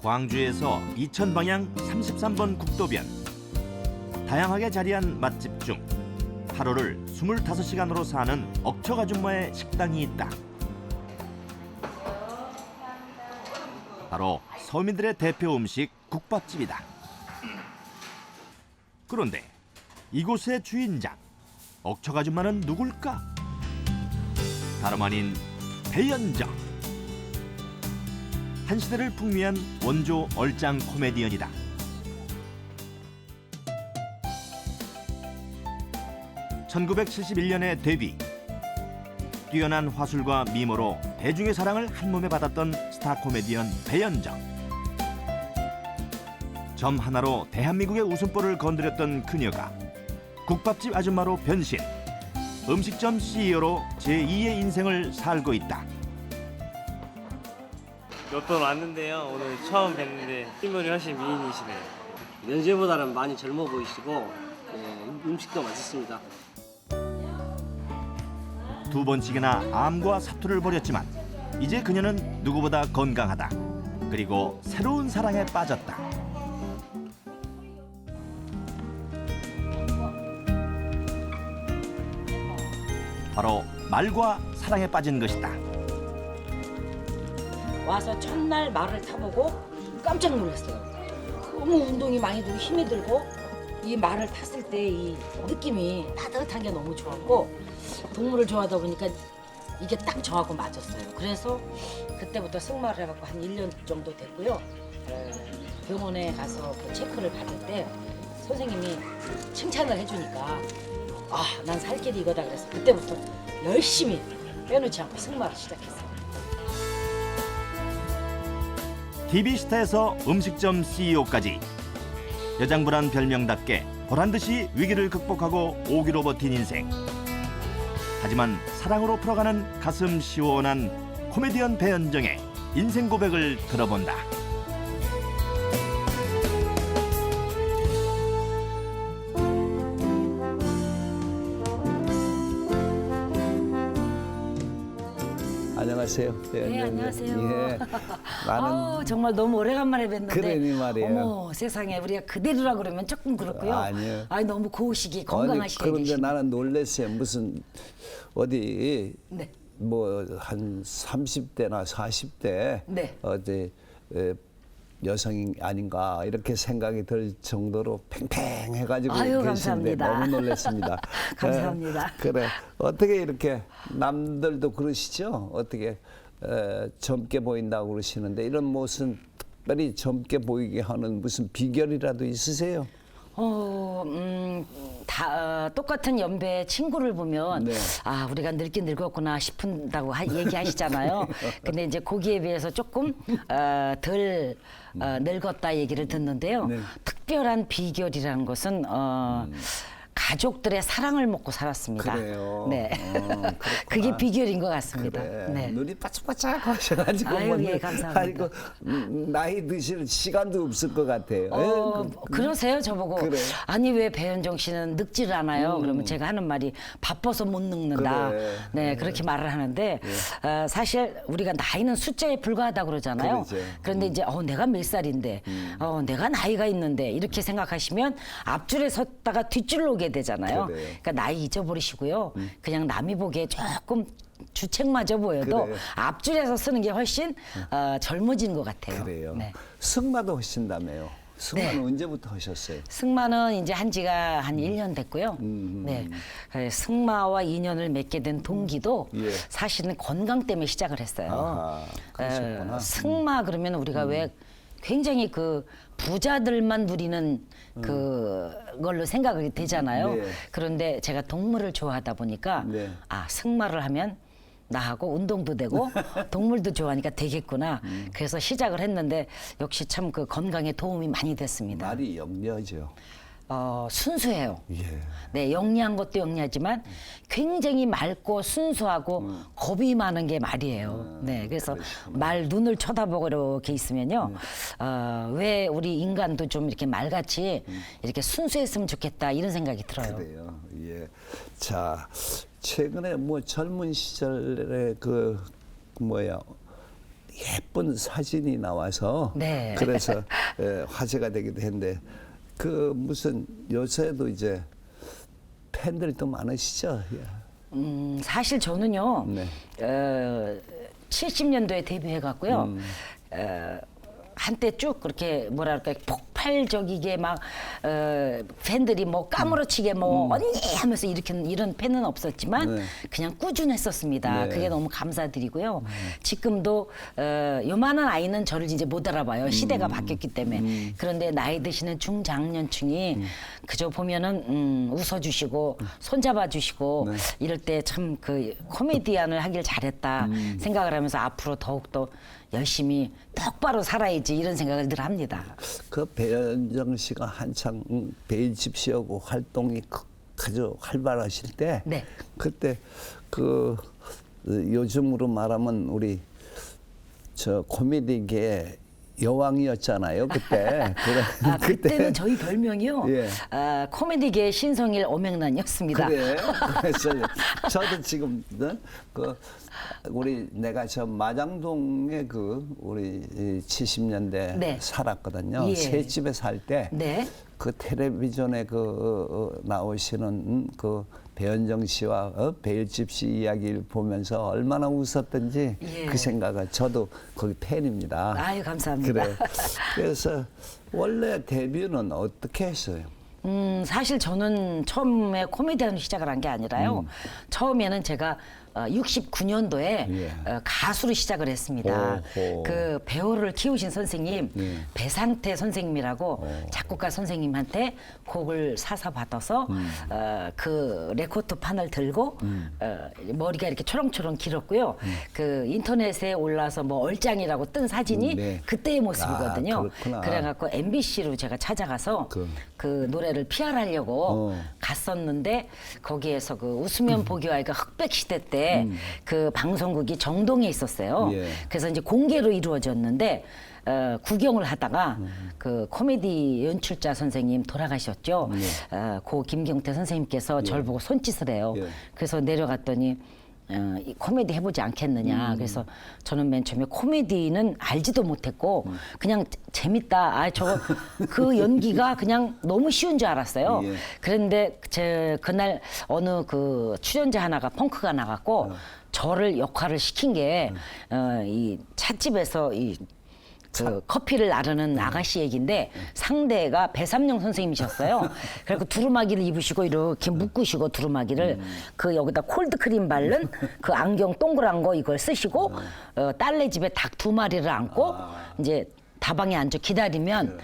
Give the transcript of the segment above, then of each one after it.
광주에서 이천 방향 33번 국도변. 다양하게 자리한 맛집 중 하루를 25시간으로 사는 억척 아줌마의 식당이 있다. 바로 서민들의 대표 음식 국밥집이다. 그런데 이곳의 주인장 억척 아줌마는 누굴까? 다름 아닌 배현정. 한 시대를 풍미한 원조 얼짱 코미디언이다. (1971년에) 데뷔. 뛰어난 화술과 미모로 대중의 사랑을 한몸에 받았던 스타 코미디언 배현정. 점 하나로 대한민국의 웃음보를 건드렸던 그녀가 국밥집 아줌마로 변신. 음식점 CEO로 제2의 인생을 살고 있다. 몇 번 왔는데요. 오늘 처음 뵀는데 인물이 훨씬 미인이시네요. 연세보다는 많이 젊어 보이시고 음식도 맛있습니다. 두 번씩이나 암과 사투를 벌였지만 이제 그녀는 누구보다 건강하다. 그리고 새로운 사랑에 빠졌다. 바로 말과 사랑에 빠진 것이다. 와서 첫날 말을 타보고 깜짝 놀랐어요. 너무 운동이 많이 들고 힘이 들고 이 말을 탔을 때 이 느낌이 따뜻한 게 너무 좋았고 동물을 좋아하다 보니까 이게 딱 저하고 맞았어요. 그래서 그때부터 승마를 해갖고 한 1년 정도 됐고요. 병원에 가서 그 체크를 받을 때 선생님이 칭찬을 해주니까 아, 난 살 길이 이거다 그래서 그때부터 열심히 빼놓지 않고 승마를 시작했어요. TV스타에서 음식점 CEO까지 여장부란 별명답게 보란듯이 위기를 극복하고 오기로 버틴 인생. 하지만 사랑으로 풀어가는 가슴 시원한 코미디언 배현정의 인생 고백을 들어본다. 안녕하세요. 네, 안녕하세요. 예, 나는 정말 너무 오래간만에 뵀는데 그러니 말이에요. 어머 세상에 우리가 그대로라 그러면 조금 그렇고요. 아니요. 아니 너무 고우시기 건강하시게 그런데 계시고. 나는 놀랐어요. 무슨 어디 네. 뭐 한 30대나 40대 네. 어디 여성이 아닌가 이렇게 생각이 들 정도로 팽팽해가지고 아유, 계신데 감사합니다. 너무 놀랐습니다. 감사합니다. 그래 어떻게 이렇게 남들도 그러시죠? 어떻게 젊게 보인다고 그러시는데 이런 모습 특별히 젊게 보이게 하는 무슨 비결이라도 있으세요? 똑같은 연배 친구를 보면 네. 아 우리가 늙긴 늙었구나 싶은다고 얘기하시잖아요. 근데 이제 거기에 비해서 조금 덜 늙었다 얘기를 듣는데요. 네. 특별한 비결이라는 것은 가족들의 사랑을 먹고 살았습니다. 그래요. 네, 그렇구나. 그게 비결인 것 같습니다. 그래. 네. 눈이 바짝바짝 하셔가지고 아유, 뭐, 예, 감사합니다. 아이고 나이 드실 시간도 없을 것 같아요. 그러세요 저보고. 그래. 아니 왜 배현정 씨는 늙지를 않아요? 그러면 제가 하는 말이 바빠서 못 늙는다. 그래. 네, 그렇게 말을 하는데 사실 우리가 나이는 숫자에 불과하다고 그러잖아요. 그러죠. 그런데 이제 내가 몇 살인데 내가 나이가 있는데 이렇게 생각하시면 앞줄에 섰다가 뒷줄로 오게 되잖아요. 그래요. 그러니까 나이 잊어버리시고요. 그냥 남이 보기에 조금 주책맞아 보여도 그래요. 앞줄에서 쓰는 게 훨씬 젊어진 것 같아요. 그래요. 네. 승마도 하신다며요. 승마는 언제부터 하셨어요? 승마는 이제 한 지가 한 1년 됐고요. 네. 승마와 인연을 맺게 된 동기도 예. 사실은 건강 때문에 시작을 했어요. 아하, 그러셨구나. 승마 그러면 우리가 왜 굉장히 그 부자들만 누리는 그걸로 생각이 되잖아요. 네. 그런데 제가 동물을 좋아하다 보니까 네. 승마를 하면 나하고 운동도 되고 동물도 좋아하니까 되겠구나. 그래서 시작을 했는데 역시 참 그 건강에 도움이 많이 됐습니다. 말이 영려죠. 순수해요. 예. 네, 영리한 것도 영리하지만 굉장히 맑고 순수하고 겁이 많은 게 말이에요. 네, 그래서 그러시구나. 말 눈을 쳐다보고 이렇게 있으면요, 왜 우리 인간도 좀 이렇게 말같이 이렇게 순수했으면 좋겠다 이런 생각이 들어요. 그래요. 예. 자, 최근에 뭐 젊은 시절에 그 뭐야 예쁜 사진이 나와서 네. 그래서 화제가 되기도 했는데 그 무슨 요새도 이제 팬들이 또 많으시죠? 예. 사실 저는요. 네. 70년도에 데뷔해 갔고요. 한때 쭉 그렇게 뭐랄까 폭발적이게 막 팬들이 뭐 까무러치게 뭐 언니 하면서 이런 팬은 없었지만 네. 그냥 꾸준했었습니다. 네. 그게 너무 감사드리고요. 지금도 요만한 아이는 저를 이제 못 알아봐요. 시대가 바뀌었기 때문에. 그런데 나이 드시는 중장년층이 그저 보면은 웃어주시고 손잡아주시고 네. 이럴 때 참 그 코미디언을 하길 잘했다 생각을 하면서 앞으로 더욱더 열심히 똑바로 살아야지 이런 생각을 늘 합니다. 그 배현정 씨가 한창 베일집시하고 활동이 아주 활발하실 때 네. 그때 그 요즘으로 말하면 우리 저 코미디계 여왕이었잖아요 그때. 그때는 저희 별명이요. 예. 코미디계의 신성일 오명란이었습니다. 그래. 그래서 저도 지금 그 우리 내가 저 마장동에 그 우리 70년대 네. 살았거든요. 예. 새집에 살 때. 네. 그 텔레비전에 그 나오시는 그 배현정 씨와 베일집 씨 이야기를 보면서 얼마나 웃었던지 예. 그 생각을 저도 거기 팬입니다. 아유 감사합니다. 그래. 그래서 원래 데뷔는 어떻게 했어요? 사실 저는 처음에 코미디언 시작을 한 게 아니라요. 처음에는 제가 69년도에 예. 가수로 시작을 했습니다. 오호. 그 배우를 키우신 선생님 예. 배상태 선생님이라고 작곡가 선생님한테 곡을 사서 받아서 그 레코드 판을 들고 머리가 이렇게 초롱초롱 길었고요. 그 인터넷에 올라서 뭐 얼짱이라고 뜬 사진이 네. 그때의 모습이거든요. 아, 그렇구나. 그래갖고 MBC로 제가 찾아가서 그 노래를 PR하려고 갔었는데 거기에서 그 웃으면 보기 와이가 흑백 시대 때 그 방송국이 정동에 있었어요. 예. 그래서 이제 공개로 이루어졌는데 구경을 하다가 그 코미디 연출자 선생님 돌아가셨죠. 고 김경태 선생님께서 저를 보고 손짓을 해요. 예. 그래서 내려갔더니 이 코미디 해보지 않겠느냐. 그래서 저는 맨 처음에 코미디는 알지도 못했고 그냥 재밌다. 아 저거 그 연기가 그냥 너무 쉬운 줄 알았어요. 예. 그런데 제 그날 어느 그 출연자 하나가 펑크가 나갔고 저를 역할을 시킨 게 이 찻집에서 그 커피를 나르는 아가씨 얘기인데 상대가 배삼룡 선생님이셨어요. 그래서 두루마기를 입으시고 이렇게 묶으시고 두루마기를 그 여기다 콜드크림 바른 그 안경 동그란 거 이걸 쓰시고 딸네 집에 닭 2마리를 안고 이제 다방에 앉아 기다리면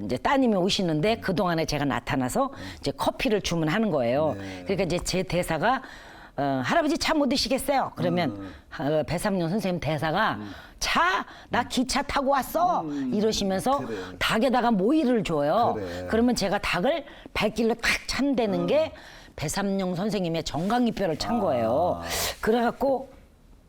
이제 따님이 오시는데 그 동안에 제가 나타나서 이제 커피를 주문하는 거예요. 그러니까 이제 제 대사가 할아버지 차 못 드시겠어요? 그러면 배삼룡 선생님 대사가 차? 나 기차 타고 왔어! 이러시면서 그래. 닭에다가 모이를 줘요. 그래. 그러면 제가 닭을 발길로 탁 찬다는 게 배삼룡 선생님의 정강이뼈를 찬 거예요. 그래갖고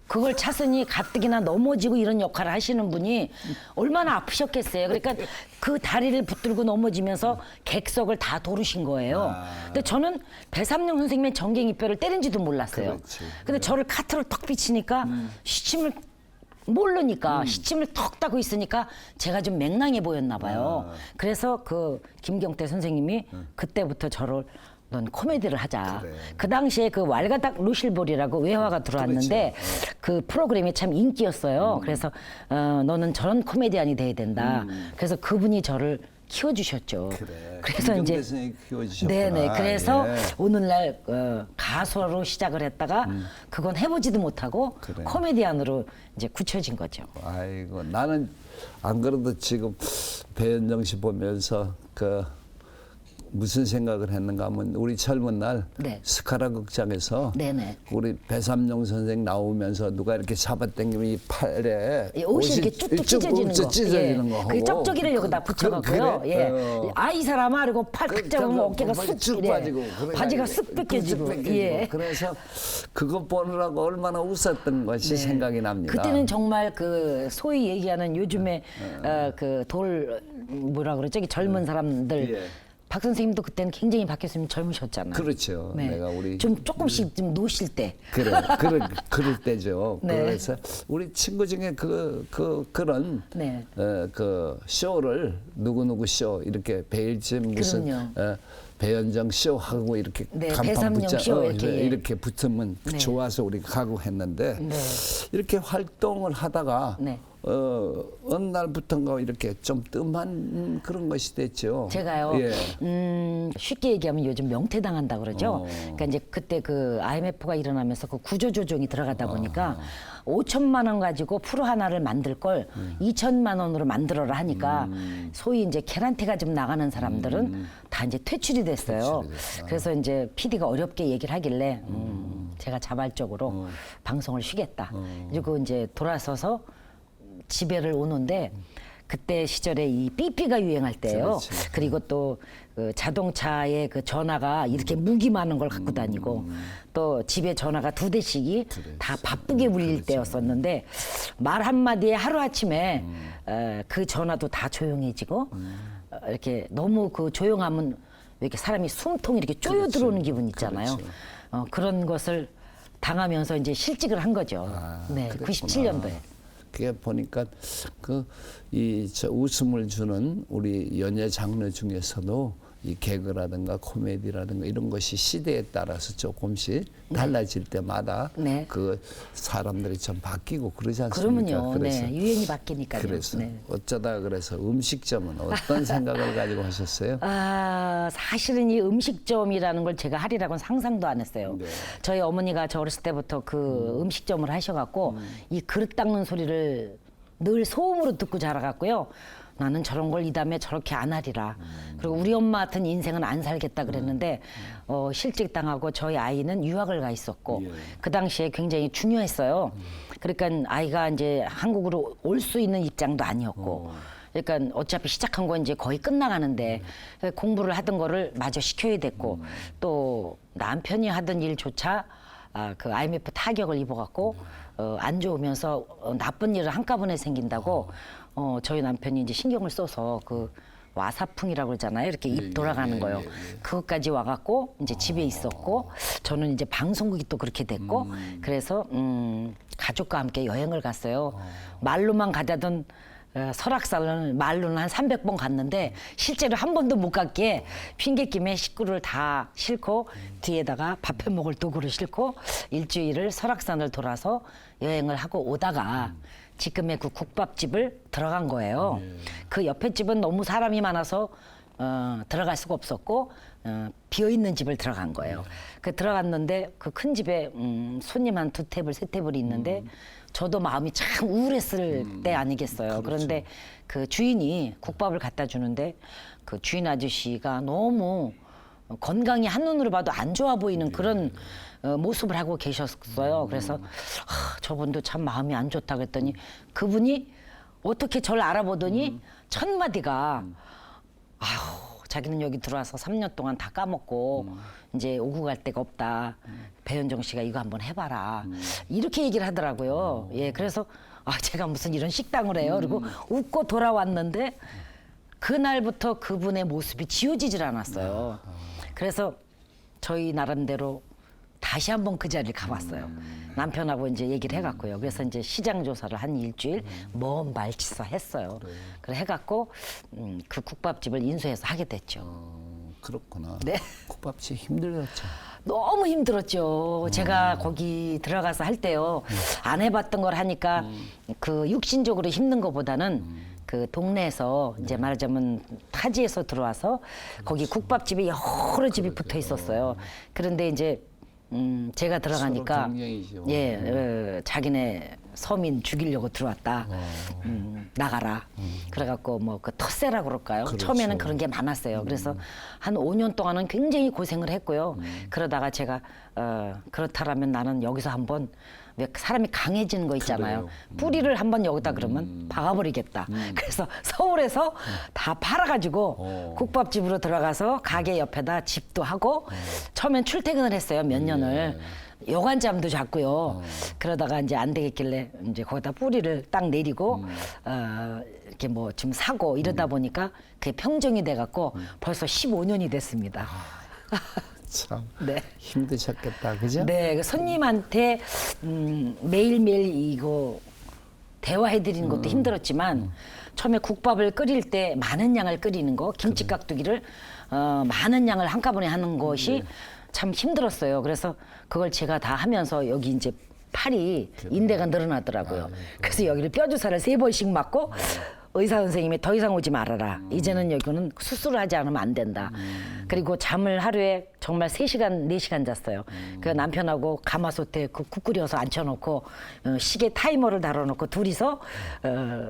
그걸 찼으니 가뜩이나 넘어지고 이런 역할을 하시는 분이 얼마나 아프셨겠어요. 그러니까 그 다리를 붙들고 넘어지면서 객석을 다 도르신 거예요. 근데 저는 배삼룡 선생님의 정갱이뼈를 때린지도 몰랐어요. 그렇지. 근데 저를 카트로 턱 비치니까 시침을 모르니까 시침을 턱 따고 있으니까 제가 좀 맹랑해 보였나 봐요. 그래서 그 김경태 선생님이 그때부터 저를 넌 코미디를 하자. 그래. 그 당시에 그 왈가닥 루실볼이라고 외화가 들어왔는데 그 프로그램이 참 인기였어요. 그래서 너는 저런 코미디언이 돼야 된다. 그래서 그분이 저를 키워주셨죠. 그래. 그래서 이제 김경태 선생님이 키워주셨구나. 네네. 그래서 예. 오늘날 가수로 시작을 했다가 그건 해보지도 못하고 그래. 코미디언으로 이제 굳혀진 거죠. 아이고 나는 안 그래도 지금 배현정 씨 보면서 그 무슨 생각을 했는가 하면 우리 젊은 날 네. 스카라 극장에서 네네. 우리 배삼룡 선생 나오면서 누가 이렇게 잡아당기면 이 팔에 예, 옷이 이렇게 쭉쭉 찢어지는 거. 찢어지는 예. 거 하고 그 쩍쩍이를 여기다 붙여갖고요. 그래? 예. 아, 이 사람아, 그리고 팔 탁 잡으면 어깨가 쑥 쑥 빠지고 바지가 쑥 벗겨지고. 예. 그래서 그거 보느라고 얼마나 웃었던 것이 생각이 납니다. 그때는 정말 그 소위 얘기하는 요즘에 그 돌 뭐라 그러죠? 젊은 사람들 예. 박 선생님도 그때는 굉장히 박 교수님 젊으셨잖아요. 그렇죠. 네. 내가 우리 좀 조금씩 좀 노실 때. 그럴 때죠. 네. 그래서 우리 친구 중에 그런 네. 그 쇼를 누구 쇼 이렇게 베일즈 무슨 그럼요. 배현정 쇼 하고 이렇게 네, 간판 배삼룡 붙자 쇼 이렇게. 이렇게 붙으면 네. 좋아서 우리가 가고 했는데 네. 이렇게 활동을 하다가 네. 어느 날부터인가 이렇게 좀 뜸한 그런 것이 됐죠. 제가요. 예. 쉽게 얘기하면 요즘 명퇴당한다 그러죠. 어. 그러니까 이제 그때 그 IMF가 일어나면서 그 구조조정이 들어가다 보니까 5천만 원 가지고 프로 하나를 만들 걸 2천만 원으로 만들어라 하니까 소위 이제 계란태가 좀 나가는 사람들은 다 이제 퇴출이 됐어요. 그래서 이제 PD가 어렵게 얘기를 하길래 제가 자발적으로 방송을 쉬겠다. 그리고 이제 돌아서서 집에를 오는데 그때 시절에 이 삐삐가 유행할 때예요. 그렇지. 그리고 또 그 자동차에 그 전화가 이렇게 무기 많은 걸 갖고 다니고 또 집에 전화가 2대씩이 다 바쁘게 울릴 때였었는데 말 한마디에 하루아침에 그 전화도 다 조용해지고 이렇게 너무 그 조용하면 왜 이렇게 사람이 숨통이 이렇게 쪼여 들어오는 기분 있잖아요. 그런 것을 당하면서 이제 실직을 한 거죠. 네, 그랬구나. 97년도에. 그게 보니까 저 웃음을 주는 우리 연예 장르 중에서도 이 개그라든가 코미디라든가 이런 것이 시대에 따라서 조금씩 달라질 때마다 네. 그 사람들이 좀 바뀌고 그러지 않습니까? 그러면요. 네, 유행이 바뀌니까요. 그래서 네. 어쩌다 그래서 음식점은 어떤 생각을 가지고 하셨어요? 사실은 이 음식점이라는 걸 제가 하리라고는 상상도 안 했어요. 네. 저희 어머니가 저 어렸을 때부터 그 음식점을 하셔갖고 이 그릇 닦는 소리를 늘 소음으로 듣고 자라갔고요. 나는 저런 걸 이 다음에 저렇게 안 하리라. 그리고 우리 엄마 같은 인생은 안 살겠다 그랬는데 실직당하고 저희 아이는 유학을 가 있었고 예. 그 당시에 굉장히 중요했어요. 그러니까 아이가 이제 한국으로 올 수 있는 입장도 아니었고 그러니까 어차피 시작한 건 이제 거의 끝나가는데 공부를 하던 거를 마저 시켜야 됐고 또 남편이 하던 일조차 그 IMF 타격을 입어갖고 안 좋으면서 나쁜 일을 한꺼번에 생긴다고 저희 남편이 이제 신경을 써서 그 와사풍이라고 그러잖아요. 이렇게 입 돌아가는 거요. 그것까지 와갖고 이제 집에 있었고 저는 이제 방송국이 또 그렇게 됐고 그래서 가족과 함께 여행을 갔어요. 말로만 가자던 설악산을 말로는 한 300번 갔는데 실제로 한 번도 못 갔기에 핑계김에 식구를 다 싣고 뒤에다가 밥해 먹을 도구를 싣고 일주일을 설악산을 돌아서 여행을 하고 오다가 지금의 그 국밥집을 들어간 거예요. 그 옆에 집은 너무 사람이 많아서 들어갈 수가 없었고 비어있는 집을 들어간 거예요. 그 들어갔는데 그 큰 집에 손님 한 2테이블, 3테이블이 있는데 저도 마음이 참 우울했을 때 아니겠어요. 그런데 그 주인이 국밥을 갖다 주는데 그 주인 아저씨가 너무 건강이 한눈으로 봐도 안 좋아 보이는 그런 모습을 하고 계셨어요. 그래서 저분도 참 마음이 안 좋다 그랬더니 그분이 어떻게 저를 알아보더니 첫 마디가 아휴 자기는 여기 들어와서 3년 동안 다 까먹고 이제 오고 갈 데가 없다. 배현정 씨가 이거 한번 해봐라. 이렇게 얘기를 하더라고요. 예, 그래서 제가 무슨 이런 식당을 해요. 그리고 웃고 돌아왔는데 그날부터 그분의 모습이 지워지질 않았어요. 그래서 저희 나름대로 다시 한번 그 자리를 가봤어요. 남편하고 이제 얘기를 해갖고요. 그래서 이제 시장 조사를 한 일주일 먼 말치서 했어요. 그래 해갖고 그 국밥집을 인수해서 하게 됐죠. 그렇구나. 네. 국밥집 힘들었죠. 너무 힘들었죠. 제가 거기 들어가서 할 때요. 안 해봤던 걸 하니까 그 육신적으로 힘든 것보다는 그 동네에서 이제 말하자면 타지에서 들어와서 거기 국밥집이 여러 집이 붙어 있었어요. 그런데 이제 제가 들어가니까 서로 경쟁이죠. 자기네 서민 죽이려고 들어왔다. 나가라. 그래갖고 뭐 그 텃세라고 그럴까요? 그렇죠. 처음에는 그런 게 많았어요. 그래서 한 5년 동안은 굉장히 고생을 했고요. 그러다가 제가 그렇다라면 나는 여기서 한번 왜 사람이 강해지는 거 있잖아요. 그래요. 뿌리를 한번 여기다 그러면 박아버리겠다. 그래서 서울에서 다 팔아가지고 국밥집으로 들어가서 가게 옆에다 집도 하고 처음엔 출퇴근을 했어요. 몇 년을. 여관잠도 잤고요. 그러다가 이제 안 되겠길래 이제 거기다 뿌리를 딱 내리고 이렇게 뭐 좀 사고 이러다 보니까 그게 평정이 돼갖고 벌써 15년이 됐습니다. 참 네. 힘드셨겠다, 그죠? 네, 그 손님한테 매일매일 이거 대화해드리는 것도 힘들었지만 처음에 국밥을 끓일 때 많은 양을 끓이는 거, 김치 깍두기를 많은 양을 한꺼번에 하는 것이 참 힘들었어요. 그래서 그걸 제가 다 하면서 여기 이제 팔이 인대가 늘어나더라고요. 그래서 여기를 뼈주사를 3번씩 맞고 의사 선생님이 더 이상 오지 말아라. 이제는 여기는 수술을 하지 않으면 안 된다. 그리고 잠을 하루에 정말 3시간, 4시간 잤어요. 그 남편하고 가마솥에 그 국 끓여서 앉혀놓고 시계 타이머를 달아놓고 둘이서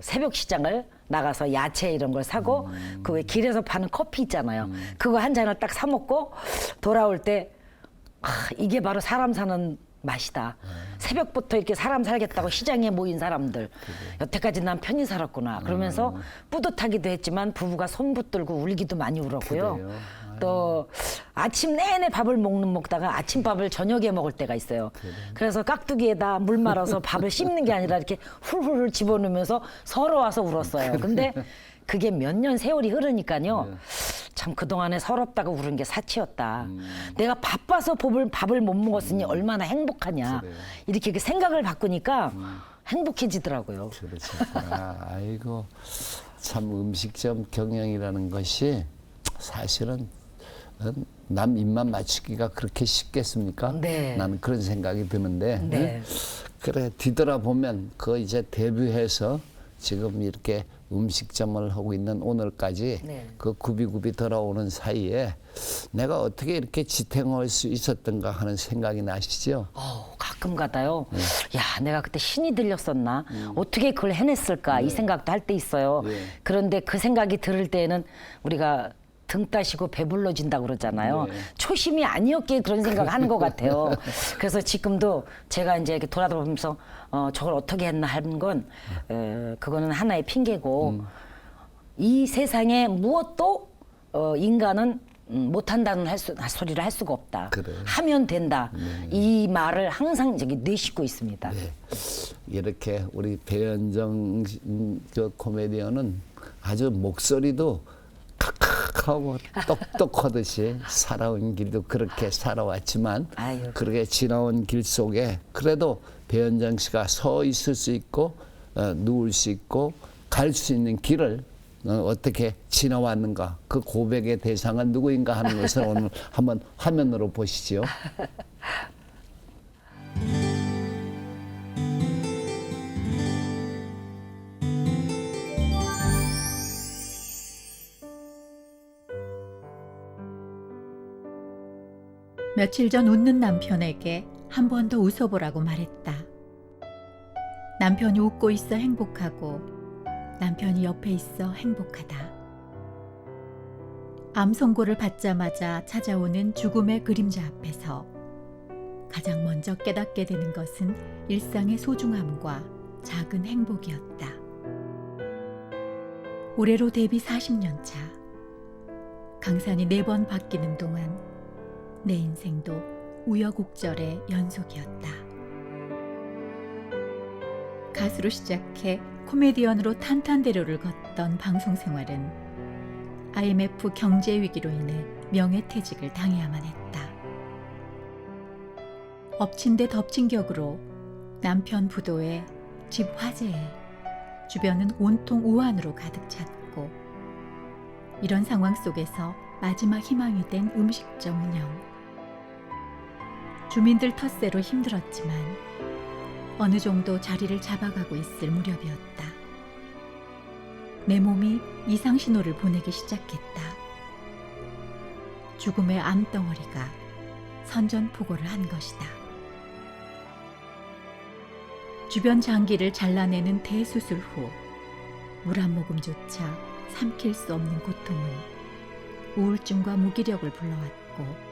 새벽 시장을 나가서 야채 이런 걸 사고 그 왜 길에서 파는 커피 있잖아요. 그거 한 잔을 딱 사 먹고 돌아올 때 이게 바로 사람 사는 맛이다. 새벽부터 이렇게 사람 살겠다고 시장에 모인 사람들. 여태까지 난 편히 살았구나. 그러면서 뿌듯하기도 했지만 부부가 손 붙들고 울기도 많이 울었고요. 그래요? 또 아침 내내 밥을 먹다가 아침밥을 저녁에 먹을 때가 있어요. 그래서 깍두기에다 물 말아서 밥을 씹는 게 아니라 이렇게 훌훌 집어넣으면서 서러워서 울었어요. 근데 그게 몇 년 세월이 흐르니까요. 참 그동안에 서럽다고 울은 게 사치였다. 내가 바빠서 밥을 못 먹었으니 얼마나 행복하냐. 이렇게 그 생각을 바꾸니까 행복해지더라고요. 그렇구나. 아이고, 참 음식점 경영이라는 것이 사실은 남 입맛 맞추기가 그렇게 쉽겠습니까? 네. 나는 그런 생각이 드는데 네. 그래 뒤돌아보면 그 이제 데뷔해서 지금 이렇게 음식점을 하고 있는 오늘까지 네. 그 굽이굽이 돌아오는 사이에 내가 어떻게 이렇게 지탱할 수 있었던가 하는 생각이 나시죠? 가끔 가다요. 야, 내가 그때 신이 들렸었나? 어떻게 그걸 해냈을까? 이 생각도 할 때 있어요. 그런데 그 생각이 들을 때에는 우리가 등 따시고 배불러진다고 그러잖아요. 초심이 아니었기에 그런 생각을 하는 것 같아요. 그래서 지금도 제가 이제 이렇게 돌아다니면서 저걸 어떻게 했나 하는 건 그거는 하나의 핑계고 이 세상에 무엇도 인간은 못한다는 소리를 할 수가 없다. 그래. 하면 된다. 이 말을 항상 저기 내싣고 있습니다. 네. 이렇게 우리 배현정 저 코미디언은 아주 목소리도 칵칵하고 똑똑하듯이 살아온 길도 그렇게 살아왔지만 아유. 그렇게 지나온 길 속에 그래도 배현정 씨가 서 있을 수 있고 누울 수 있고 갈 수 있는 길을 어떻게 지나왔는가 그 고백의 대상은 누구인가 하는 것을 오늘 한번 화면으로 보시죠. 며칠 전 웃는 남편에게 한 번 더 웃어보라고 말했다. 남편이 웃고 있어 행복하고 남편이 옆에 있어 행복하다. 암 선고를 받자마자 찾아오는 죽음의 그림자 앞에서 가장 먼저 깨닫게 되는 것은 일상의 소중함과 작은 행복이었다. 올해로 데뷔 40년 차. 강산이 4번 바뀌는 동안 내 인생도 우여곡절의 연속이었다. 가수로 시작해 코미디언으로 탄탄대로를 걷던 방송 생활은 IMF 경제 위기로 인해 명예퇴직을 당해야만 했다. 엎친 데 덮친 격으로 남편 부도에 집 화재에 주변은 온통 우환으로 가득 찼고 이런 상황 속에서 마지막 희망이 된 음식점 운영. 주민들 텃세로 힘들었지만 어느 정도 자리를 잡아가고 있을 무렵이었다. 내 몸이 이상 신호를 보내기 시작했다. 죽음의 암덩어리가 선전포고를 한 것이다. 주변 장기를 잘라내는 대수술 후 물 한 모금조차 삼킬 수 없는 고통은 우울증과 무기력을 불러왔고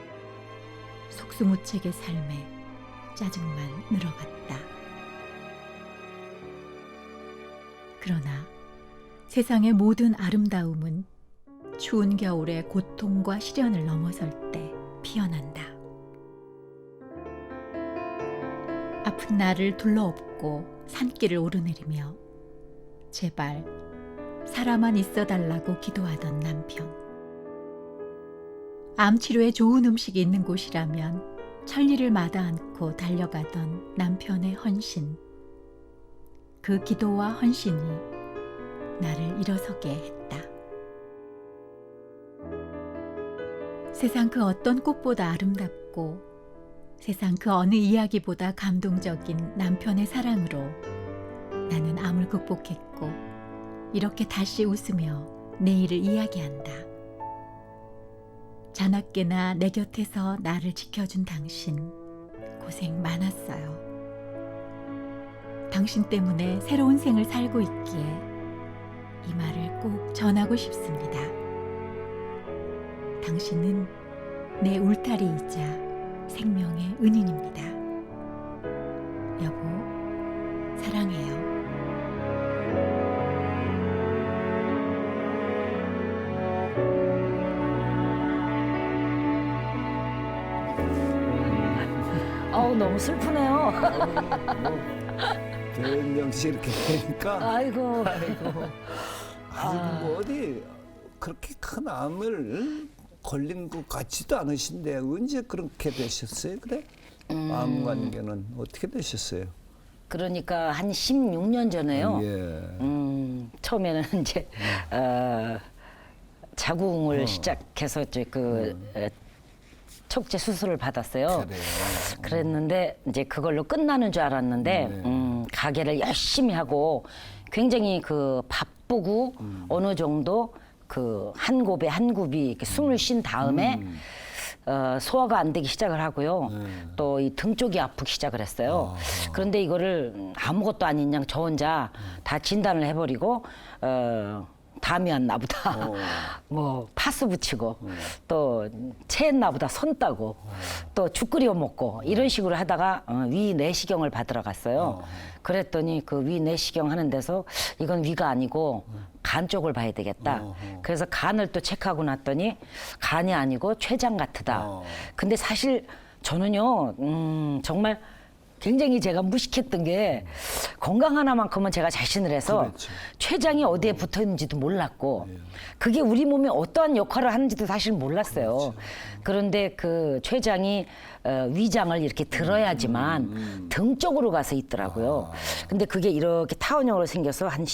속수무책의 삶에 짜증만 늘어갔다. 그러나 세상의 모든 아름다움은 추운 겨울의 고통과 시련을 넘어설 때 피어난다. 아픈 나를 둘러엎고 산길을 오르내리며 제발 살아만 있어달라고 기도하던 남편. 암 치료에 좋은 음식이 있는 곳이라면 천리를 마다 않고 달려가던 남편의 헌신. 그 기도와 헌신이 나를 일어서게 했다. 세상 그 어떤 꽃보다 아름답고 세상 그 어느 이야기보다 감동적인 남편의 사랑으로 나는 암을 극복했고 이렇게 다시 웃으며 내일을 이야기한다. 자나깨나 내 곁에서 나를 지켜준 당신 고생 많았어요. 당신 때문에 새로운 생을 살고 있기에 이 말을 꼭 전하고 싶습니다. 당신은 내 울타리이자 생명의 은인입니다. 여보, 사랑해요. 너무 슬프네요. 별명씩 이렇게 되니까 아이고. 아니 뭐 어디 그렇게 큰 암을 걸린 것 같지도 않으신데 언제 그렇게 되셨어요? 그래? 암 관계는 어떻게 되셨어요? 그러니까 한 16년 전에요. 예. 처음에는 이제 자궁을 시작해서 이제 척제 수술을 받았어요. 그래요. 그랬는데 이제 그걸로 끝나는 줄 알았는데 가게를 열심히 하고 굉장히 바쁘고 어느 정도 한 곱에 한 굽이 이렇게 숨을 쉰 다음에 소화가 안 되기 시작을 하고요. 또 이 등 쪽이 아프기 시작을 했어요. 그런데 이거를 아무것도 아닌 양 저 혼자 다 진단을 해버리고 담이 왔나 보다. 뭐 파스 붙이고 또 체했나 보다 손 따고 또 죽 끓여 먹고 이런 식으로 하다가 위 내시경을 받으러 갔어요. 그랬더니 그 위 내시경 하는 데서 이건 위가 아니고 간 쪽을 봐야 되겠다. 그래서 간을 또 체크하고 났더니 간이 아니고 췌장 같으다. 근데 사실 저는요 정말 굉장히 제가 무식했던 게 건강 하나만큼은 제가 자신을 해서 그렇죠. 췌장이 어디에 붙어 있는지도 몰랐고 그게 우리 몸에 어떠한 역할을 하는지도 사실 몰랐어요. 그렇죠. 그런데 그 췌장이 위장을 이렇게 들어야지만 등 쪽으로 가서 있더라고요. 근데 그게 이렇게 타원형으로 생겨서 한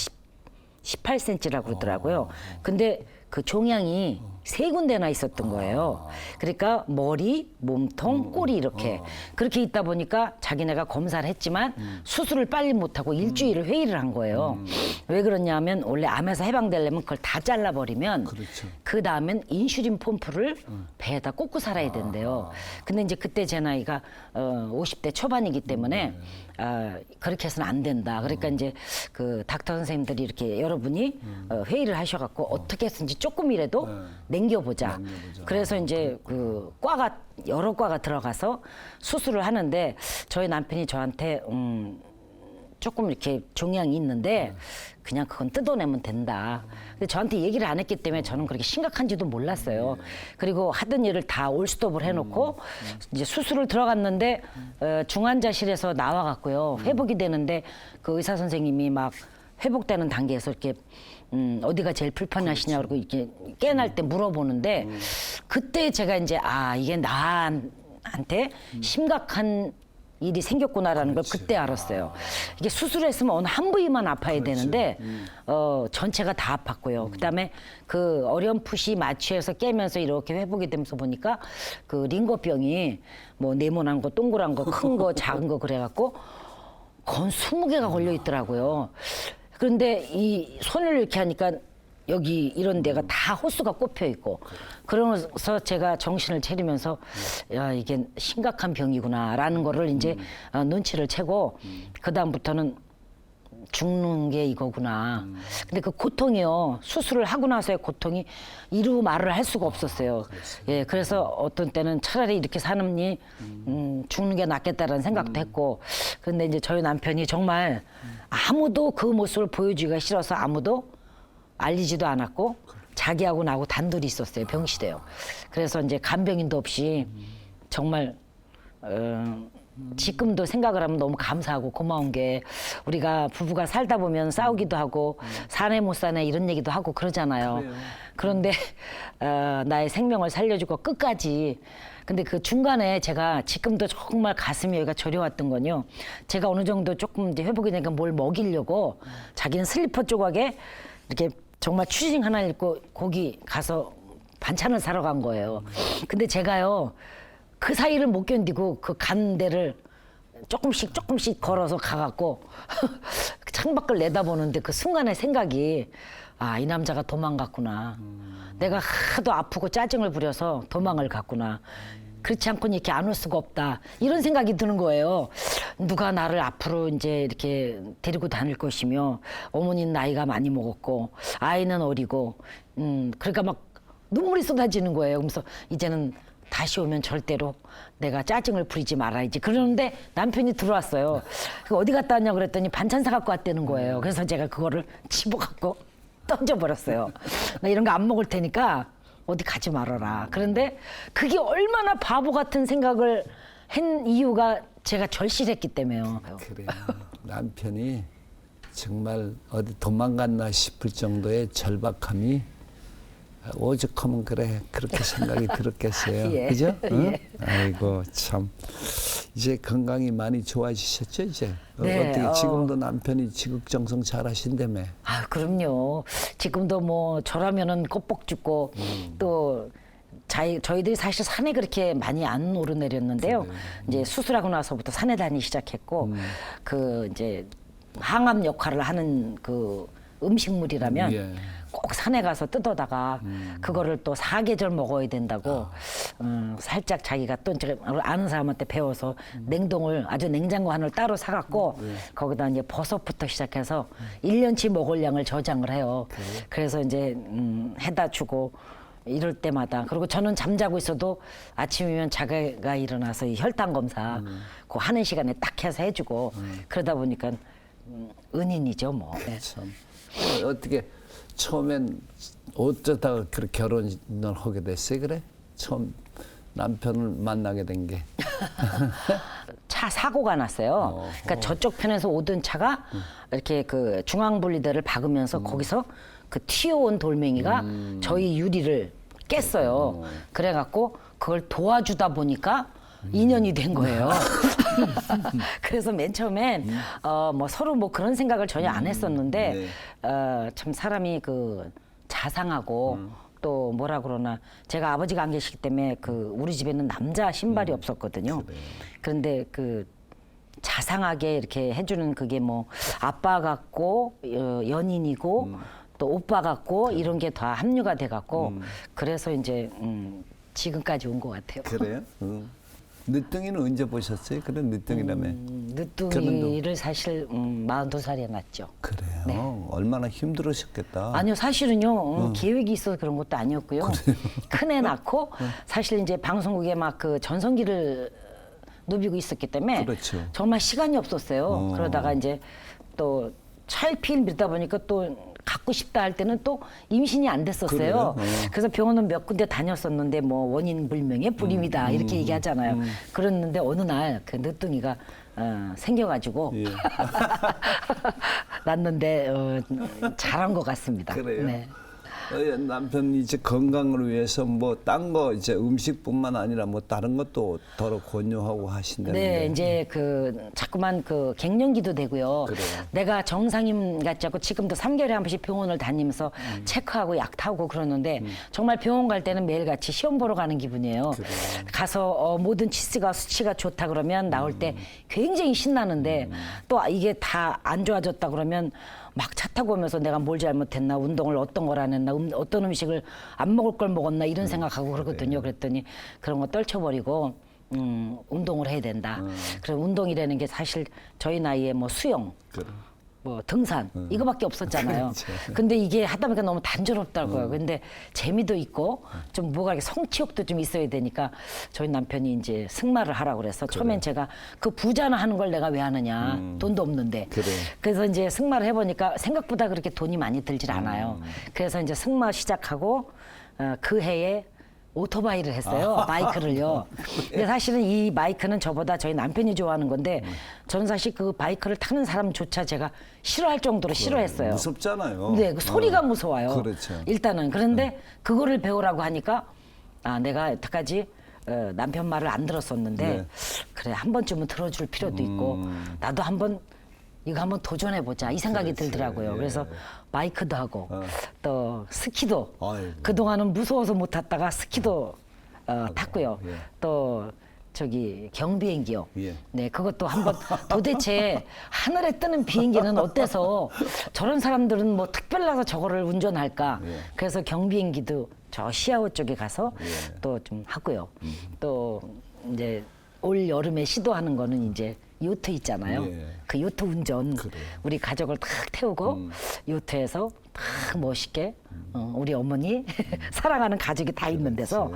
18cm라고 그러더라고요. 근데 그 종양이 3군데나 있었던 거예요. 그러니까 머리, 몸통, 꼬리 이렇게 그렇게 있다 보니까 자기네가 검사를 했지만 수술을 빨리 못하고 일주일을 회의를 한 거예요. 왜 그러냐면 원래 암에서 해방되려면 그걸 다 잘라버리면 그렇죠. 그 다음엔 인슐린 펌프를 배에다 꽂고 살아야 된대요. 근데 이제 그때 제 나이가 50대 초반이기 때문에 그렇게 해서는 안 된다. 그러니까 이제 그 닥터 선생님들이 이렇게 여러분이 회의를 하셔갖고 어떻게 해서든지 조금이라도 남겨보자. 그래서 이제 그 여러 과가 들어가서 수술을 하는데 저희 남편이 저한테 조금 이렇게 종양이 있는데 그냥 그건 뜯어내면 된다. 근데 저한테 얘기를 안 했기 때문에 저는 그렇게 심각한지도 몰랐어요. 그리고 하던 일을 다 올스톱을 해놓고 이제 수술을 들어갔는데 중환자실에서 나와갖고요. 회복이 되는데 그 의사 선생님이 막 회복되는 단계에서 이렇게 어디가 제일 불편하시냐고 그러고 이렇게 깨어날 때 물어보는데 그때 제가 이제 이게 나한테 심각한 일이 생겼구나라는 걸 그때 알았어요. 이게 수술했으면 어느 한 부위만 아파야 되는데 전체가 다 아팠고요. 그다음에 그 어렴풋이 마취해서 깨면서 이렇게 회복이 되면서 보니까 그 링거병이 뭐 네모난 거, 동그란 거, 큰 거, 작은 거 그래갖고 건 20개가 걸려 있더라고요. 그런데 이 손을 이렇게 하니까 여기 이런 데가 다 호수가 꼽혀 있고 그러면서 제가 정신을 차리면서 야 이게 심각한 병이구나라는 거를 이제 눈치를 채고 그다음부터는 죽는 게 이거구나. 근데 그 고통이요. 수술을 하고 나서의 고통이 이루 말을 할 수가 없었어요. 예, 그래서 어떤 때는 차라리 이렇게 사느니 죽는 게 낫겠다라는 생각도 했고. 그런데 이제 저희 남편이 정말 아무도 그 모습을 보여주기가 싫어서 아무도 알리지도 않았고 자기하고 나하고 단둘이 있었어요. 병실에요. 그래서 이제 간병인도 없이 정말 지금도 생각을 하면 너무 감사하고 고마운 게 우리가 부부가 살다 보면 싸우기도 하고 사내 못 사내 이런 얘기도 하고 그러잖아요. 그런데 나의 생명을 살려주고 끝까지. 근데 그 중간에 제가 지금도 정말 가슴이 여기가 저려왔던 건요. 제가 어느 정도 조금 이제 회복이 되니까 뭘 먹이려고 자기는 슬리퍼 조각에 이렇게 정말 추징 하나 읽고 거기 가서 반찬을 사러 간 거예요. 근데 제가요. 그 사이를 못 견디고 그 간 데를 조금씩 걸어서 가갖고 창밖을 내다보는데 그 순간의 생각이 아, 이 남자가 도망갔구나. 내가 하도 아프고 짜증을 부려서 도망을 갔구나. 그렇지 않고는 이렇게 안 올 수가 없다. 이런 생각이 드는 거예요. 누가 나를 앞으로 이제 이렇게 데리고 다닐 것이며 어머니는 나이가 많이 먹었고 아이는 어리고 그러니까 막 눈물이 쏟아지는 거예요. 그러면서 이제는 다시 오면 절대로 내가 짜증을 부리지 말아야지. 그러는데 남편이 들어왔어요. 어디 갔다 왔냐고 그랬더니 반찬 사갖고 왔다는 거예요. 그래서 제가 그거를 집어갖고 던져버렸어요. 나 이런 거 안 먹을 테니까 어디 가지 말아라. 그런데 그게 얼마나 바보 같은 생각을 한 이유가 제가 절실했기 때문에요. 그래요. 남편이 정말 어디 도망갔나 싶을 정도의 절박함이 오죽하면 그래 그렇게 생각이 들었겠어요. 예. 그죠? 응? 예. 아이고 참 이제 건강이 많이 좋아지셨죠 이제? 네, 어떻게 지금도 남편이 지극정성 잘하신다며? 아, 그럼요. 지금도 뭐 저라면은 껍복 죽고 또 저희들이 사실 산에 그렇게 많이 안 오르내렸는데요. 이제 수술하고 나서부터 산에 다니기 시작했고 그 이제 항암 역할을 하는 그 음식물이라면 예. 꼭 산에 가서 뜯어다가 그거를 또 사계절 먹어야 된다고 살짝 자기가 또 이제 아는 사람한테 배워서 냉동을 아주 냉장고 하나를 따로 사갖고 거기다 이제 버섯부터 시작해서 1년치 먹을 양을 저장을 해요. 그래서 이제 해다 주고 이럴 때마다 그리고 저는 잠자고 있어도 아침이면 자기가 일어나서 이 혈당 검사 그 하는 시간에 딱 해서 해주고 그러다 보니까 은인이죠 뭐. 네. 참 어떻게 처음엔 어쩌다가 그렇게 결혼을 하게 됐어요 그래? 처음 남편을 만나게 된 게. 차 사고가 났어요. 그러니까 저쪽 편에서 오던 차가 이렇게 그 중앙분리대를 박으면서 거기서 그 튀어온 돌멩이가 저희 유리를 깼어요. 그래갖고 그걸 도와주다 보니까 인연이 된 거예요. 그래서 맨 처음엔 뭐 서로 뭐 그런 생각을 전혀 안 했었는데 참 사람이 그 자상하고 또 뭐라 그러나 제가 아버지가 안 계시기 때문에 그 우리 집에는 남자 신발이 없었거든요. 그런데 그 자상하게 이렇게 해주는 그게 뭐 아빠 같고 연인이고 또 오빠 같고 이런 게 다 합류가 돼 갖고 그래서 이제 지금까지 온 것 같아요. 그래요? 늦둥이는 언제 보셨어요? 그런 늦둥이라며. 늦둥이를 사실 42살에 낳았죠. 그래요? 네. 얼마나 힘들으셨겠다. 아니요, 사실은요 계획이 있어서 그런 것도 아니었고요. 큰애 낳고 사실 이제 방송국에 막 그 전성기를 누비고 있었기 때문에 그렇죠. 정말 시간이 없었어요. 그러다가 이제 또 차일피일 미루다 보니까 또 갖고 싶다 할 때는 또 임신이 안 됐었어요. 그래서 병원은 몇 군데 다녔었는데 뭐 원인 불명의 불임이다 이렇게 얘기하잖아요. 그랬는데 어느 날 그 늦둥이가 생겨가지고 예. 낳는데 잘한 것 같습니다. 그래요? 네. 남편이 이제 건강을 위해서 뭐 딴 거 이제 음식뿐만 아니라 뭐 다른 것도 더러 권유하고 하신다는데. 네, 이제 그 자꾸만 그 갱년기도 되고요. 그래요. 내가 정상임 같지 않고 지금도 3개월에 한 번씩 병원을 다니면서 체크하고 약 타고 그러는데 정말 병원 갈 때는 매일같이 시험 보러 가는 기분이에요. 가서 모든 치수가 수치가 좋다 그러면 나올 때 굉장히 신나는데 또 이게 다 안 좋아졌다 그러면 막 차 타고 오면서 내가 뭘 잘못했나, 운동을 어떤 걸 안 했나, 어떤 음식을 안 먹을 걸 먹었나 이런 생각하고 그러거든요. 그랬더니 그런 거 떨쳐버리고 운동을 해야 된다. 그럼 운동이라는 게 사실 저희 나이에 뭐 수영, 그래. 뭐 등산 이거밖에 없었잖아요. 근데 이게 하다 보니까 너무 단조롭더라고요. 근데 재미도 있고 좀 뭐가 이렇게 성취욕도 좀 있어야 되니까 저희 남편이 이제 승마를 하라고 그래서 처음엔 제가 그 부자나 하는 걸 내가 왜 하느냐, 돈도 없는데. 그래. 그래서 이제 승마를 해보니까 생각보다 그렇게 돈이 많이 들질 않아요. 그래서 이제 승마 시작하고 그 해에 오토바이를 했어요. 마이크를요. 근데 사실은 이 마이크는 저보다 저희 남편이 좋아하는 건데 저는 사실 그 바이크를 타는 사람조차 제가 싫어할 정도로 싫어했어요. 무섭잖아요. 네, 그 소리가 무서워요. 그렇죠. 일단은 그런데 그거를 배우라고 하니까 아 내가 여태까지 남편 말을 안 들었었는데 네. 그래 한 번쯤은 들어줄 필요도 있고 나도 한번 이거 한번 도전해 보자 이 생각이 들더라고요. 예. 그래서 마이크도 하고 또 스키도 아이고. 그 동안은 무서워서 못 탔다가 스키도 탔고요. 예. 또 저기 경비행기요. 예. 네, 그것도 한번 도대체 하늘에 뜨는 비행기는 어때서 저런 사람들은 뭐 특별나서 저거를 운전할까? 예. 그래서 경비행기도 저 시아오 쪽에 가서 예. 또 좀 하고요. 또 이제 올 여름에 시도하는 거는 이제 요트 있잖아요. 예. 그 요트 운전 그래요. 우리 가족을 탁 태우고 요트에서 탁 멋있게 우리 어머니 사랑하는 가족이 다 있는 데서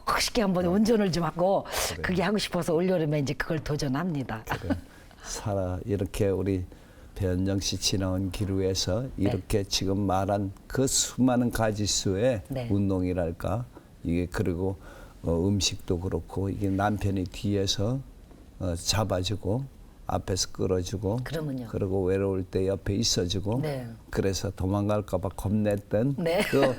멋있게 한번 운전을 좀 하고 그게 하고 싶어서 올여름에 이제 그걸 도전합니다. 이렇게 우리 배현정 씨 지나온 기루에서 이렇게 지금 말한 그 수많은 가지수의 네. 운동이랄까 이게 그리고 음식도 그렇고 이게 남편이 뒤에서 잡아주고 앞에서 끌어주고 그러면요. 그리고 외로울 때 옆에 있어주고 네. 그래서 도망갈까봐 겁냈던 네. 그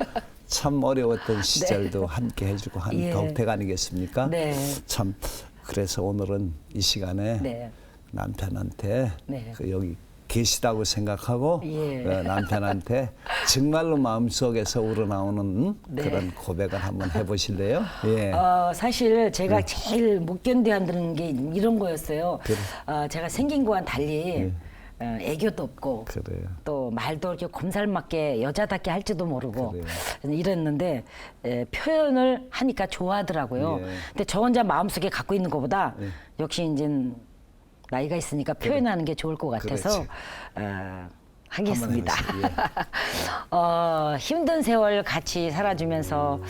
참 어려웠던 시절도 함께 해주고 한 예. 덕택 아니겠습니까? 네. 참 그래서 오늘은 이 시간에 네. 남편한테 네. 그 여기 계시다고 생각하고 예. 남편한테 정말로 마음속에서 우러나오는 네. 그런 고백을 한번 해보실래요? 예. 사실 제가 제일 못 견뎌하는 게 이런 거였어요. 그래. 제가 생긴 거와는 달리 애교도 없고 그래요. 또 말도 이렇게 곰살맞게 여자답게 할지도 모르고 그래요. 이랬는데 표현을 하니까 좋아하더라고요. 예. 근데 저 혼자 마음속에 갖고 있는 것보다 역시 이제 나이가 있으니까 표현하는 게 좋을 것 같아서 하겠습니다. 한번 해보세요. 힘든 세월 같이 살아주면서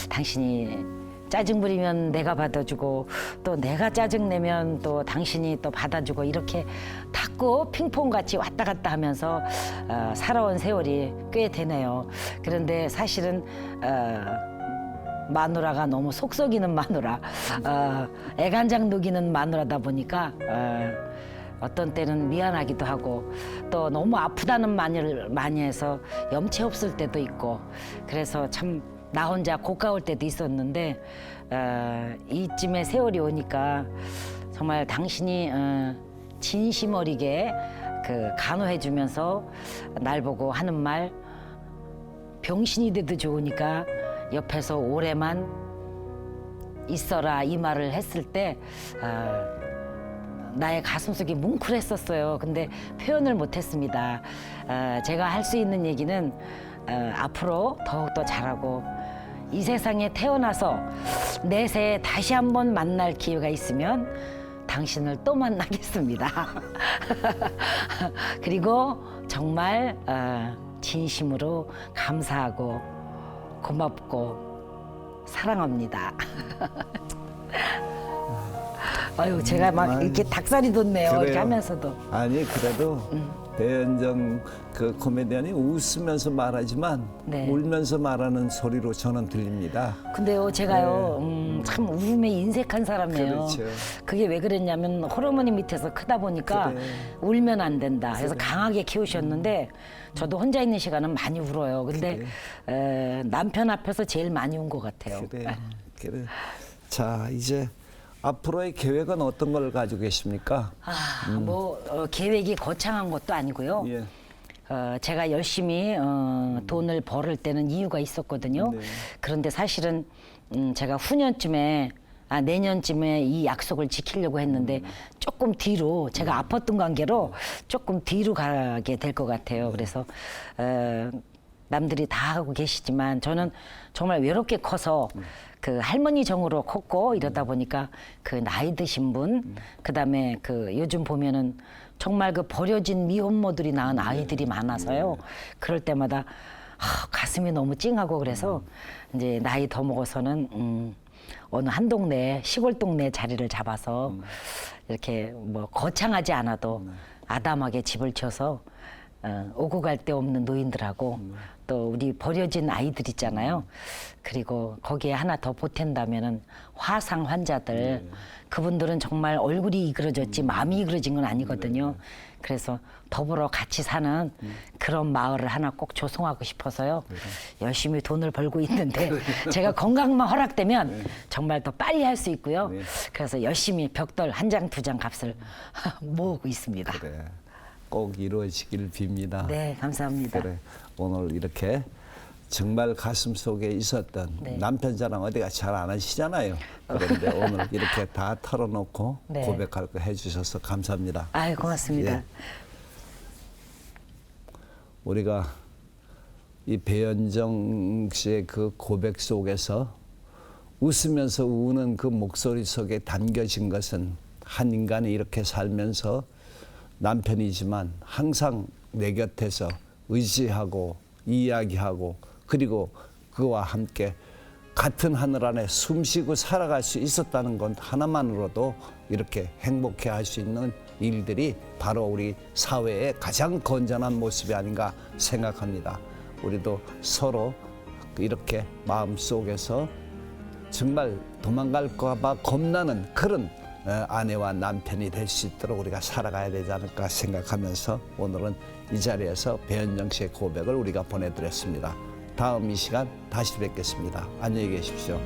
당신이 짜증 부리면 내가 받아주고 또 내가 짜증 내면 또 당신이 또 받아주고 이렇게 탁구 핑퐁 같이 왔다 갔다 하면서 살아온 세월이 꽤 되네요. 그런데 사실은 마누라가 너무 속썩이는 마누라, 애간장 녹이는 마누라다 보니까 어떤 때는 미안하기도 하고 또 너무 아프다는 말을 많이 해서 염치 없을 때도 있고 그래서 참 나 혼자 고가울 때도 있었는데 이쯤에 세월이 오니까 정말 당신이 진심 어리게 그 간호해주면서 날 보고 하는 말 병신이 돼도 좋으니까 옆에서 오래만 있어라 이 말을 했을 때 나의 가슴속이 뭉클했었어요. 근데 표현을 못했습니다. 제가 할 수 있는 얘기는 앞으로 더욱더 잘하고 이 세상에 태어나서 내세에 다시 한번 만날 기회가 있으면 당신을 또 만나겠습니다. 그리고 정말 진심으로 감사하고 고맙고 사랑합니다. 아유 제가 막 이렇게 닭살이 돋네요. 그래요. 이렇게 하면서도. 아니 그래도 배현정 그 코미디언이 웃으면서 말하지만 네. 울면서 말하는 소리로 저는 들립니다. 근데요 제가요 참 웃음에 인색한 사람이에요. 그렇죠. 그게 왜 그랬냐면 호르몬이 밑에서 크다 보니까 그래. 울면 안 된다. 그래서 강하게 키우셨는데 저도 혼자 있는 시간은 많이 울어요. 근데 남편 앞에서 제일 많이 운 것 같아요. 그래. 자 이제 앞으로의 계획은 어떤 걸 가지고 계십니까? 계획이 거창한 것도 아니고요. 예. 제가 열심히 돈을 벌을 때는 이유가 있었거든요. 네. 그런데 사실은 제가 후년쯤에 내년쯤에 이 약속을 지키려고 했는데 조금 뒤로 제가 아팠던 관계로 조금 뒤로 가게 될 것 같아요. 그래서 남들이 다 하고 계시지만 저는 정말 외롭게 커서 그 할머니 정으로 컸고 이러다 보니까 그 나이 드신 분 그다음에 그 요즘 보면은 정말 그 버려진 미혼모들이 낳은 아이들이 많아서요. 그럴 때마다 가슴이 너무 찡하고 그래서 이제 나이 더 먹어서는 어느 한 동네 시골 동네 자리를 잡아서 이렇게 뭐 거창하지 않아도 아담하게 집을 쳐서 오고 갈 데 없는 노인들하고 또 우리 버려진 아이들 있잖아요. 그리고 거기에 하나 더 보탠다면은 화상 환자들 그분들은 정말 얼굴이 이그러졌지 마음이 이그러진 건 아니거든요. 그래서 더불어 같이 사는 그런 마을을 하나 꼭 조성하고 싶어서요. 열심히 돈을 벌고 있는데 제가 건강만 허락되면 정말 더 빨리 할 수 있고요. 그래서 열심히 벽돌 한 장, 두 장 값을 모으고 있습니다. 그래. 꼭 이루어지길 빕니다. 네, 감사합니다. 그래. 오늘 이렇게 정말 가슴 속에 있었던 네. 남편 자랑 어디가 잘 안 하시잖아요. 그런데 오늘 이렇게 다 털어놓고 네. 고백할 거 해주셔서 감사합니다. 아유, 고맙습니다. 예. 우리가 이 배현정 씨의 그 고백 속에서 웃으면서 우는 그 목소리 속에 담겨진 것은 한 인간이 이렇게 살면서 남편이지만 항상 내 곁에서 의지하고 이야기하고 그리고 그와 함께 같은 하늘 안에 숨쉬고 살아갈 수 있었다는 건 하나만으로도 이렇게 행복해 할 수 있는 일들이 바로 우리 사회의 가장 건전한 모습이 아닌가 생각합니다. 우리도 서로 이렇게 마음속에서 정말 도망갈까 봐 겁나는 그런 아내와 남편이 될 수 있도록 우리가 살아가야 되지 않을까 생각하면서 오늘은 이 자리에서 배현정 씨의 고백을 우리가 보내드렸습니다. 다음 이 시간 다시 뵙겠습니다. 안녕히 계십시오.